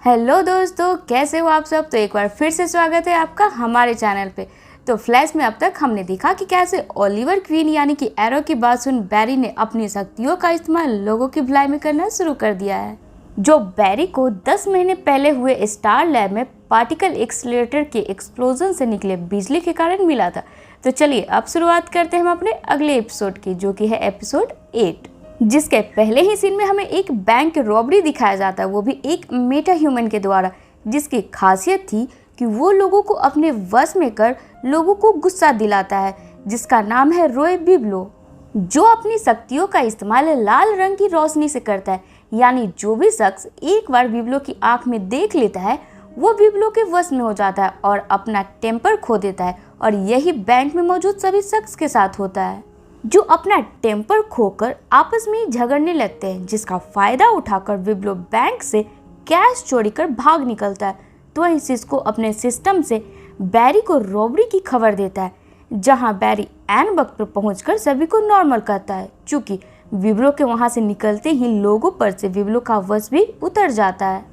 Hello दोस्तों, कैसे हो आप सब। तो एक बार फिर से स्वागत है आपका हमारे चैनल पे। तो फ्लैश में अब तक हमने देखा कि कैसे ओलिवर क्वीन यानी कि एरो की बात सुन बैरी ने अपनी शक्तियों का इस्तेमाल लोगों की भलाई में करना शुरू कर दिया है, जो बैरी को 10 महीने पहले हुए स्टार लैब में पार्टिकल एक्सीलरेटर के एक्सप्लोजन से निकले बिजली के कारण मिला था। तो चलिए अब शुरुआत करते हैं हम अपने अगले एपिसोड की, जो कि है एपिसोड 8, जिसके पहले ही सीन में हमें एक बैंक रॉबरी दिखाया जाता है, वो भी एक मेटा ह्यूमन के द्वारा, जिसकी खासियत थी कि वो लोगों को अपने वश में कर लोगों को गुस्सा दिलाता है, जिसका नाम है रॉय बिब्लो, जो अपनी शक्तियों का इस्तेमाल लाल रंग की रोशनी से करता है। यानी जो भी शख्स एक बार बिब्लो की आंख में देख लेता है वो बिब्लो के वश में हो जाता है और अपना टेम्पर खो देता है। और यही बैंक में मौजूद सभी शख्स के साथ होता है, जो अपना टेम्पर खोकर आपस में ही झगड़ने लगते हैं, जिसका फायदा उठाकर बिब्लो बैंक से कैश चोरी कर भाग निकलता है। तो वहीं सिस्को अपने सिस्टम से बैरी को रॉबरी की खबर देता है, जहां बैरी एन वक्त पर पहुंचकर सभी को नॉर्मल करता है, चूंकि बिब्लो के वहां से निकलते ही लोगों पर से बिब्लो का वश भी उतर जाता है।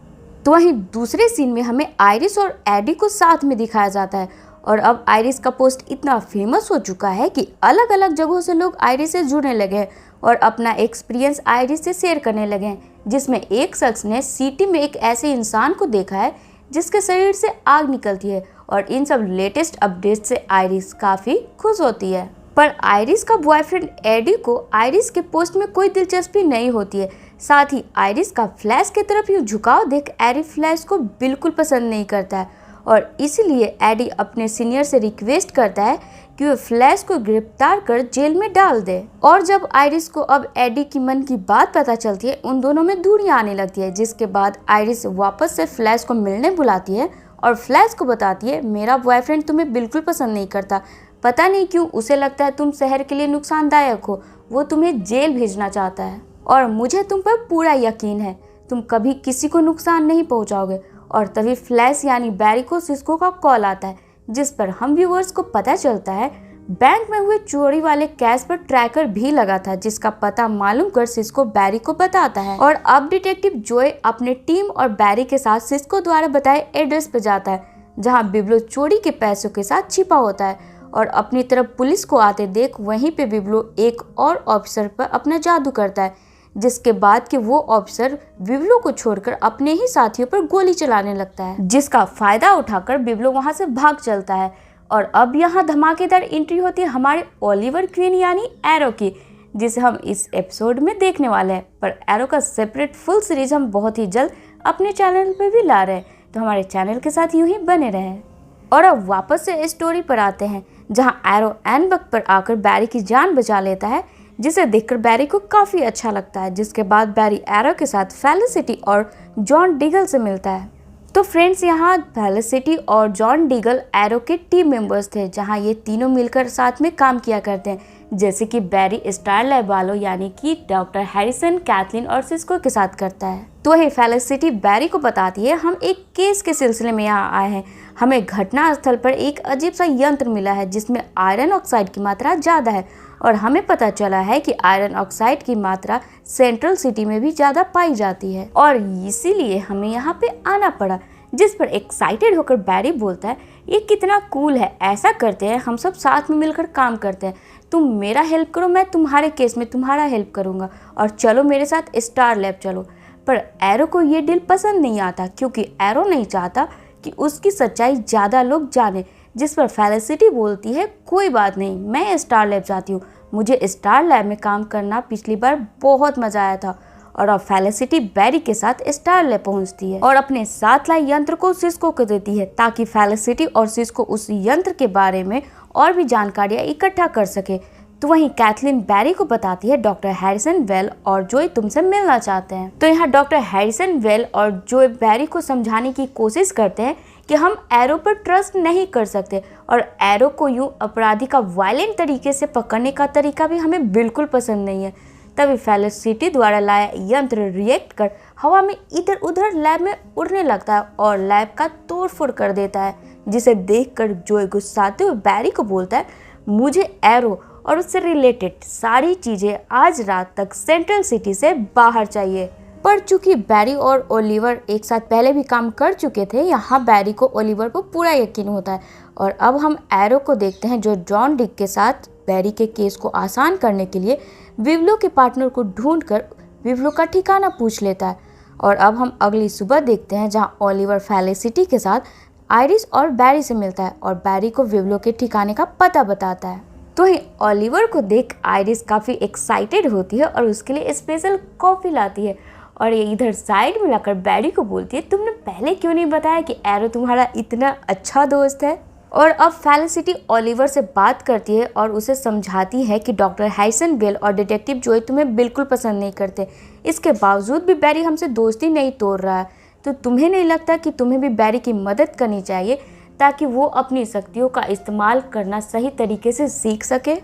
तो वहीं दूसरे सीन में हमें आइरिस और एडी को साथ में दिखाया जाता है। और अब आइरिस का पोस्ट इतना फेमस हो चुका है कि अलग अलग जगहों से लोग आइरिस से जुड़ने लगे हैं और अपना एक्सपीरियंस आइरिस से शेयर करने लगे हैं, जिसमें एक शख्स ने सिटी में एक ऐसे इंसान को देखा है जिसके शरीर से आग निकलती है। और इन सब लेटेस्ट अपडेट से आइरिस काफ़ी खुश होती है, पर आइरिस का बॉयफ्रेंड एडी को आइरिस के पोस्ट में कोई दिलचस्पी नहीं होती है। साथ ही आइरिस का फ्लैश की तरफ यूँ झुकाव देख एडी फ्लैश को बिल्कुल पसंद नहीं करता है और इसीलिए एडी अपने सीनियर से रिक्वेस्ट करता है कि वो फ्लैश को गिरफ्तार कर जेल में डाल दे। और जब आइरिस को अब एडी की मन की बात पता चलती है, उन दोनों में दूरियां आने लगती है, जिसके बाद आइरिस वापस से फ्लैश को मिलने बुलाती है और फ्लैश को बताती है, मेरा बॉयफ्रेंड तुम्हें बिल्कुल पसंद नहीं करता, पता नहीं क्यों उसे लगता है तुम शहर के लिए नुकसानदायक हो, वो तुम्हें जेल भेजना चाहता है और मुझे तुम पर पूरा यकीन है, तुम कभी किसी को नुकसान नहीं पहुंचाओगे। और तभी फ्लैश यानी बैरी को सिस्को का कॉल आता है, जिस पर हम व्यूअर्स को पता चलता है बैंक में हुए चोरी वाले कैश पर ट्रैकर भी लगा था, जिसका पता मालूम कर सिस्को बैरी को बताता है। और अब डिटेक्टिव जॉय अपने टीम और बैरी के साथ सिस्को द्वारा बताए एड्रेस पर जाता है, जहां बिब्लो चोरी के पैसों के साथ छिपा होता है। और अपनी तरफ पुलिस को आते देख वहीं पे बिब्लो एक और ऑफिसर पर अपना जादू करता है, जिसके बाद कि वो ऑफिसर बिब्लो को छोड़कर अपने ही साथियों पर गोली चलाने लगता है, जिसका फायदा उठाकर बिब्लो वहां से भाग चलता है। और अब यहाँ धमाकेदार एंट्री होती है हमारे ओलिवर क्वीन यानी एरो की, जिसे हम इस एपिसोड में देखने वाले हैं। पर एरो का सेपरेट फुल सीरीज हम बहुत ही जल्द अपने चैनल पे भी ला रहे हैं, तो हमारे चैनल के साथ यूं ही बने रहें। और अब वापस से स्टोरी पर आते हैं, जहाँ एरो एन वक्त पर आकर बैरी की जान बचा लेता है, जिसे देखकर बैरी को काफ़ी अच्छा लगता है। जिसके बाद बैरी एरो के साथ फेलिसिटी और जॉन डीगल से मिलता है। तो फ्रेंड्स, यहाँ फेलिसिटी और जॉन डीगल एरो के टीम मेंबर्स थे, जहाँ ये तीनों मिलकर साथ में काम किया करते हैं, जैसे कि बैरी स्टार लैब वालों यानी कि डॉक्टर हैरिसन, कैथलीन और सिस्को के साथ करता है। तो वही फेलिसिटी बैरी को बताती है, हम एक केस के सिलसिले में यहाँ आए हैं, हमें घटना स्थल पर एक अजीब सा यंत्र मिला है जिसमें आयरन ऑक्साइड की मात्रा ज़्यादा है और हमें पता चला है कि आयरन ऑक्साइड की मात्रा सेंट्रल सिटी में भी ज़्यादा पाई जाती है और इसीलिए हमें यहाँ पे आना पड़ा। जिस पर एक्साइटेड होकर बैरी बोलता है, ये कितना कूल है, ऐसा करते हैं हम सब साथ में मिलकर काम करते हैं, तुम मेरा हेल्प करो, मैं तुम्हारे केस में तुम्हारा हेल्प करूँगा और चलो मेरे साथ स्टार लैब चलो। पर एरो को ये डील पसंद नहीं आता, क्योंकि एरो नहीं चाहता कि उसकी सच्चाई ज़्यादा लोग जाने। जिस पर फेलिसिटी बोलती है, कोई बात नहीं, मैं स्टार लैब जाती हूँ, मुझे स्टार लैब में काम करना पिछली बार बहुत मज़ा आया था। और अब फेलिसिटी बैरी के साथ स्टार लैब पहुंचती है और अपने साथ लाए यंत्र को सिस्को को देती है, ताकि फेलिसिटी और सिस्को उस यंत्र के बारे में और भी जानकारियाँ इकट्ठा कर सके। तो वहीं कैथलीन बैरी को बताती है, डॉक्टर हैरिसन वेल और जॉय तुमसे मिलना चाहते हैं। तो यहाँ डॉक्टर हैरिसन वेल और जॉय बैरी को समझाने की कोशिश करते हैं कि हम एरो पर ट्रस्ट नहीं कर सकते और एरो को यूं अपराधी का वायलेंट तरीके से पकड़ने का तरीका भी हमें बिल्कुल पसंद नहीं है। तभी फेलिसिटी द्वारा लाया यंत्र रिएक्ट कर हवा में इधर उधर लैब में उड़ने लगता है और लैब का तोड़फोड़ कर देता है, जिसे देखकर जॉय गुस्साते हुए बैरी को बोलता है, मुझे एरो और उससे रिलेटेड सारी चीज़ें आज रात तक सेंट्रल सिटी से बाहर चाहिए। पर चूंकि बैरी और ओलिवर एक साथ पहले भी काम कर चुके थे, यहाँ बैरी को ओलिवर पर पूरा यकीन होता है। और अब हम एरो को देखते हैं जो जॉन डिक के साथ बैरी के केस को आसान करने के लिए विवलो के पार्टनर को ढूंढकर विवलो का ठिकाना पूछ लेता है। और अब हम अगली सुबह देखते हैं जहां ओलिवर फेलिसिटी के साथ आइरिस और बैरी से मिलता है और बैरी को विवलो के ठिकाने का पता बताता है। तो ही ओलिवर को देख आइरिस काफ़ी एक्साइटेड होती है और उसके लिए स्पेशल कॉफ़ी लाती है और ये इधर साइड में लाकर बैरी को बोलती है, तुमने पहले क्यों नहीं बताया कि एरो तुम्हारा इतना अच्छा दोस्त है। और अब फेलिसिटी ओलिवर से बात करती है और उसे समझाती है कि डॉक्टर हैरिसन बेल और डिटेक्टिव जॉय तुम्हें बिल्कुल पसंद नहीं करते। इसके बावजूद भी बैरी हमसे दोस्ती नहीं तोड़ रहा है, तो तुम्हें नहीं लगता कि तुम्हें भी बैरी की मदद करनी चाहिए ताकि वो अपनी शक्तियों का इस्तेमाल करना सही तरीके से सीख सके।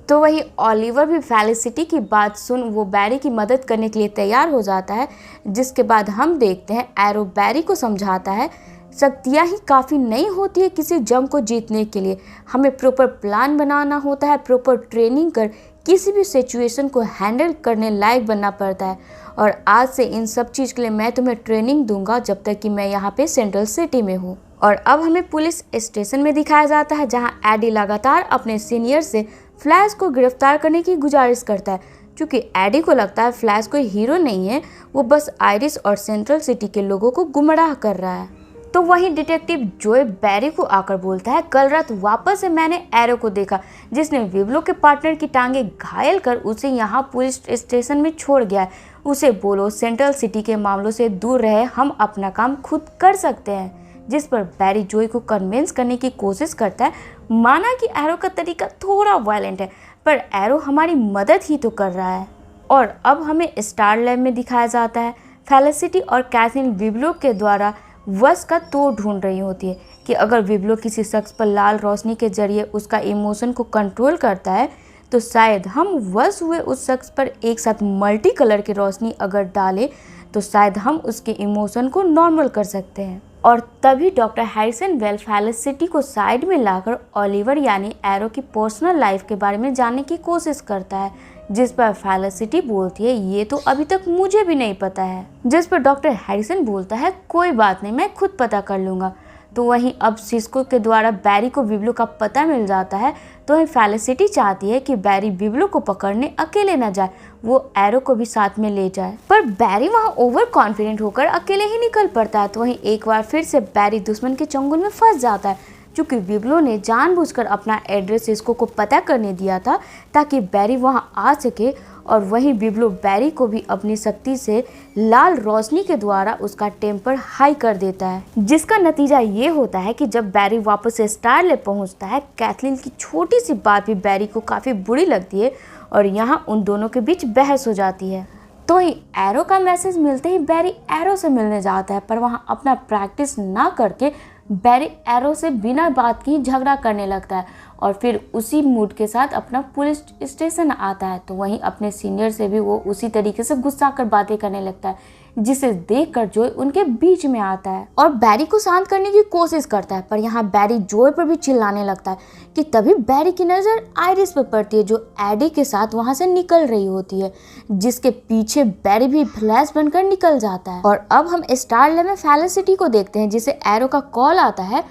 तो वही ओलिवर भी फेलिसिटी की बात सुन वो बैरी की मदद करने के लिए तैयार हो जाता है, जिसके बाद हम देखते हैं एरो बैरी को समझाता है शक्तियाँ ही काफ़ी नहीं होती है किसी जंग को जीतने के लिए, हमें प्रॉपर प्लान बनाना होता है, प्रॉपर ट्रेनिंग कर किसी भी सिचुएशन को हैंडल करने लायक बनना पड़ता है। और आज से इन सब चीज़ के लिए मैं तुम्हें ट्रेनिंग दूंगा जब तक कि मैं यहाँ पे सेंट्रल सिटी में हूँ। और अब हमें पुलिस स्टेशन में दिखाया जाता है जहाँ एडी लगातार अपने सीनियर से फ्लैश को गिरफ्तार करने की गुजारिश करता है, क्योंकि एडी को लगता है फ्लैश कोई हीरो नहीं है, वो बस आइरिस और सेंट्रल सिटी के लोगों को गुमराह कर रहा है। तो वहीं डिटेक्टिव जॉय बैरी को आकर बोलता है, कल रात वापस से मैंने एरो को देखा जिसने विवलो के पार्टनर की टांगे घायल कर उसे यहाँ पुलिस स्टेशन में छोड़ गया है। उसे बोलो सेंट्रल सिटी के मामलों से दूर रहे, हम अपना काम खुद कर सकते हैं। जिस पर बैरी जॉय को कन्विंस करने की कोशिश करता है, माना कि एरो का तरीका थोड़ा वायलेंट है पर एरो हमारी मदद ही तो कर रहा है। और अब हमें स्टार लैब में दिखाया जाता है फेलिसिटी और कैथरीन विवलो के द्वारा वश का तोड़ ढूंढ रही होती है कि अगर विवलो किसी शख्स पर लाल रोशनी के जरिए उसका इमोशन को कंट्रोल करता है तो शायद हम वश हुए उस शख्स पर एक साथ मल्टी कलर की रोशनी अगर डालें तो शायद हम उसके इमोशन को नॉर्मल कर सकते हैं। और तभी डॉक्टर हैरिसन बेल फेलिसिटी को साइड में लाकर ओलिवर यानी एरो की पर्सनल लाइफ के बारे में जानने की कोशिश करता है, जिस पर फेलिसिटी बोलती है ये तो अभी तक मुझे भी नहीं पता है। जिस पर डॉक्टर हैरिसन बोलता है कोई बात नहीं, मैं खुद पता कर लूँगा। तो वहीं अब सिस्को के द्वारा बैरी को विवलो का पता मिल जाता है, तो वहीं फेलिसिटी चाहती है कि बैरी विवलो को पकड़ने अकेले न जाए, वो एरो को भी साथ में ले जाए। पर बैरी वहां ओवर कॉन्फिडेंट होकर अकेले ही निकल पड़ता है। तो वहीं एक बार फिर से बैरी दुश्मन के चंगुल में फंस जाता है, क्योंकि विवलो ने जानबूझकर अपना एड्रेस सिस्को को पता करने दिया था ताकि बैरी वहां आ सके। और वहीं विवलो बैरी को भी अपनी शक्ति से लाल रोशनी के द्वारा उसका टेम्पर हाई कर देता है, जिसका नतीजा ये होता है कि जब बैरी वापस से स्टार लैब पहुंचता है, कैथलीन की छोटी सी बात भी बैरी को काफ़ी बुरी लगती है और यहाँ उन दोनों के बीच बहस हो जाती है। तो ही एरो का मैसेज मिलते ही बैरी एरो से मिलने जाता है, पर वहाँ अपना प्रैक्टिस ना करके बैरी एरो से बिना बात के ही झगड़ा करने लगता है और फिर उसी मूड के साथ अपना पुलिस स्टेशन आता है। तो वहीं अपने सीनियर से भी वो उसी तरीके से गुस्सा कर बातें करने लगता है, जिसे देखकर जॉय उनके बीच में आता है और बैरी को शांत करने की कोशिश करता है। पर यहाँ बैरी जॉय पर भी चिल्लाने लगता है कि तभी बैरी की नज़र आइरिस पर पड़ती है जो एडी के साथ वहाँ से निकल रही होती है, जिसके पीछे बैरी भी फ्लैश बनकर निकल जाता है। और अब हम स्टार लैब में फेलिसिटी को देखते हैं, जिसे एरो का कॉल आता है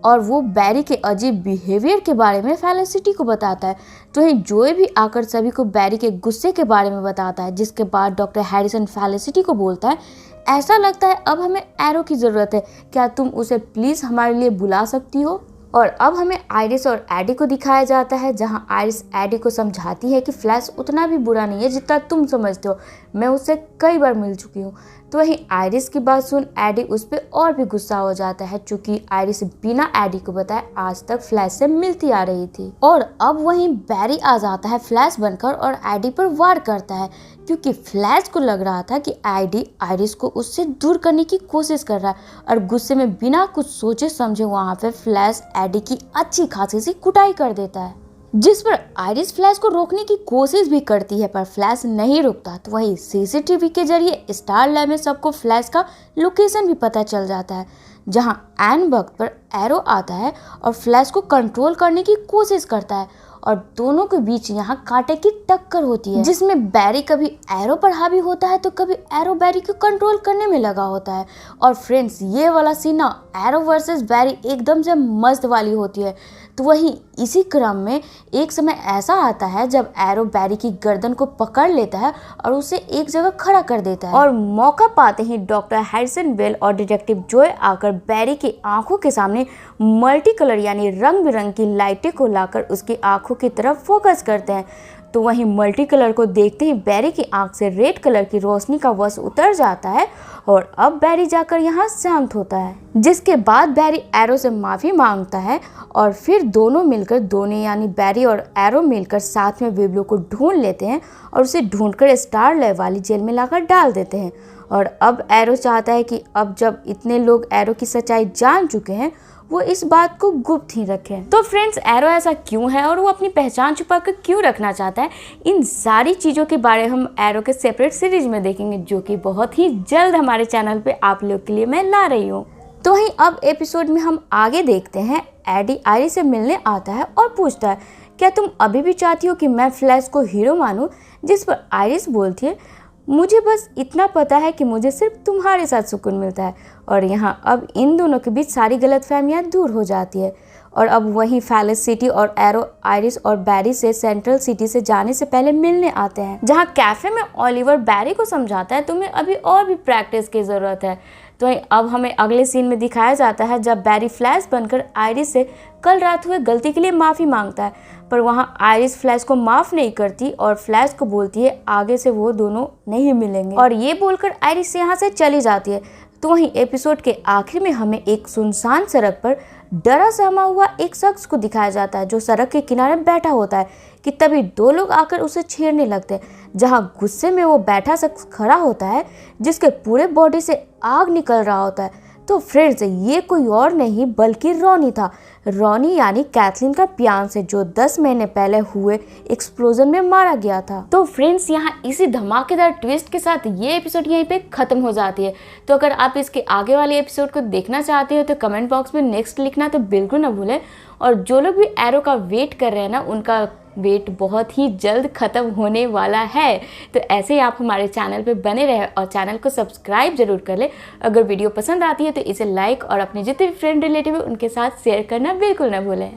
और वो बैरी के अजीब बिहेवियर के बारे में फेलिसिटी को बताता है। तो वहीं जॉय भी आकर सभी को बैरी के गुस्से के बारे में बताता है, जिसके बाद डॉक्टर हैरिसन फेलिसिटी को बोलता है, ऐसा लगता है अब हमें एरो की ज़रूरत है, क्या तुम उसे प्लीज़ हमारे लिए बुला सकती हो। और अब हमें आइरिस और एडी को दिखाया जाता है, जहां आइरिस एडी को समझाती है कि फ्लैश उतना भी बुरा नहीं है जितना तुम समझते हो, मैं उससे कई बार मिल चुकी हूँ। तो वहीं आइरिस की बात सुन एडी उस पर और भी गुस्सा हो जाता है, क्योंकि आइरिस बिना एडी को बताए आज तक फ्लैश से मिलती आ रही थी। और अब वहीं बैरी आ जाता है फ्लैश बनकर और एडी पर वार करता है, क्योंकि फ्लैश को लग रहा था कि एडी आइरिस को उससे दूर करने की कोशिश कर रहा है और गुस्से में बिना कुछ सोचे समझे वहाँ पे फ्लैश एडी की अच्छी खासी सी कुटाई कर देता है, जिस पर आइरिस फ्लैश को रोकने की कोशिश भी करती है पर फ्लैश नहीं रुकता। तो वहीं सीसीटीवी के जरिए स्टार लैब में सबको फ्लैश का लोकेशन भी पता चल जाता है, जहां एन वक्त पर एरो आता है और फ्लैश को कंट्रोल करने की कोशिश करता है और दोनों के बीच यहाँ कांटे की टक्कर होती है, जिसमें बैरी कभी एरो पर हावी होता है तो कभी एरो बैरी को कंट्रोल करने में लगा होता है। और फ्रेंड्स, ये वाला सीन ना एरो वर्सेस बैरी एकदम से मस्त वाली होती है। तो वहीं इसी क्रम में एक समय ऐसा आता है जब एरो बैरी की गर्दन को पकड़ लेता है और उसे एक जगह खड़ा कर देता है। और मौका पाते ही डॉक्टर हैरिसन बेल और डिटेक्टिव जोय आकर बैरी की आंखों के सामने मल्टी कलर यानी रंग बिरंग की लाइटें को लाकर उसकी आंखों की तरफ फोकस करते हैं। तो वहीं मल्टी कलर को देखते ही बैरी की आंख से रेड कलर की रोशनी का वश उतर जाता है और अब बैरी जाकर यहाँ शांत होता है, जिसके बाद बैरी एरो से माफी मांगता है और फिर दोनों यानी बैरी और एरो मिलकर साथ में विब्लो को ढूंढ लेते हैं और उसे ढूंढकर स्टार लैब वाली जेल में लाकर डाल देते हैं। और अब एरो चाहता है कि अब जब इतने लोग एरो की सच्चाई जान चुके हैं वो इस बात को गुप्त ही रखें। तो फ्रेंड्स, एरो ऐसा क्यों है और वो अपनी पहचान छुपा कर क्यों रखना चाहता है, इन सारी चीज़ों के बारे हम एरो के सेपरेट सीरीज में देखेंगे, जो कि बहुत ही जल्द हमारे चैनल पे आप लोग के लिए मैं ला रही हूँ। तो वहीं अब एपिसोड में हम आगे देखते हैं। एडी आयरिस से मिलने आता है और पूछता है, क्या तुम अभी भी चाहती हो कि मैं फ्लैश को हीरो मानूं? जिस पर आयरिस बोलती है, मुझे बस इतना पता है कि मुझे सिर्फ तुम्हारे साथ सुकून मिलता है। और यहाँ अब इन दोनों के बीच सारी गलतफहमियां दूर हो जाती है। और अब वहीं फैलेस सिटी और एरो आयरिस और बैरी से सेंट्रल सिटी से जाने से पहले मिलने आते हैं, जहाँ कैफे में ओलिवर बैरी को समझाता है तुम्हें अभी और भी प्रैक्टिस की ज़रूरत है। तो अब हमें अगले सीन में दिखाया जाता है जब बैरी फ्लैश बनकर आयरिस से कल रात हुए गलती के लिए माफ़ी मांगता है, पर वहाँ आयरिस फ्लैश को माफ़ नहीं करती और फ्लैश को बोलती है आगे से वो दोनों नहीं मिलेंगे, और ये बोलकर आयरिस यहाँ से चली जाती है। तो वहीं एपिसोड के आखिर में हमें एक सुनसान सड़क पर डरा सहमा हुआ एक शख्स को दिखाया जाता है जो सड़क के किनारे बैठा होता है कि तभी दो लोग आकर उसे छेड़ने लगते हैं, जहां गुस्से में वो बैठा शख्स खड़ा होता है जिसके पूरे बॉडी से आग निकल रहा होता है। तो फ्रेंड्स, ये कोई और नहीं बल्कि रॉनी था। रॉनी यानी कैथलीन का फियांसे, जो 10 महीने पहले हुए एक्सप्लोजन में मारा गया था। तो फ्रेंड्स, यहाँ इसी धमाकेदार ट्विस्ट के साथ ये एपिसोड यहीं पे खत्म हो जाती है। तो अगर आप इसके आगे वाले एपिसोड को देखना चाहते हो तो कमेंट बॉक्स में नेक्स्ट लिखना तो बिल्कुल ना भूलें। और जो लोग भी एरो का वेट कर रहे हैं ना, उनका वेट बहुत ही जल्द ख़त्म होने वाला है। तो ऐसे ही आप हमारे चैनल पे बने रहे और चैनल को सब्सक्राइब जरूर कर ले। अगर वीडियो पसंद आती है तो इसे लाइक और अपने जितने भी फ्रेंड रिलेटिव है उनके साथ शेयर करना बिल्कुल ना भूलें।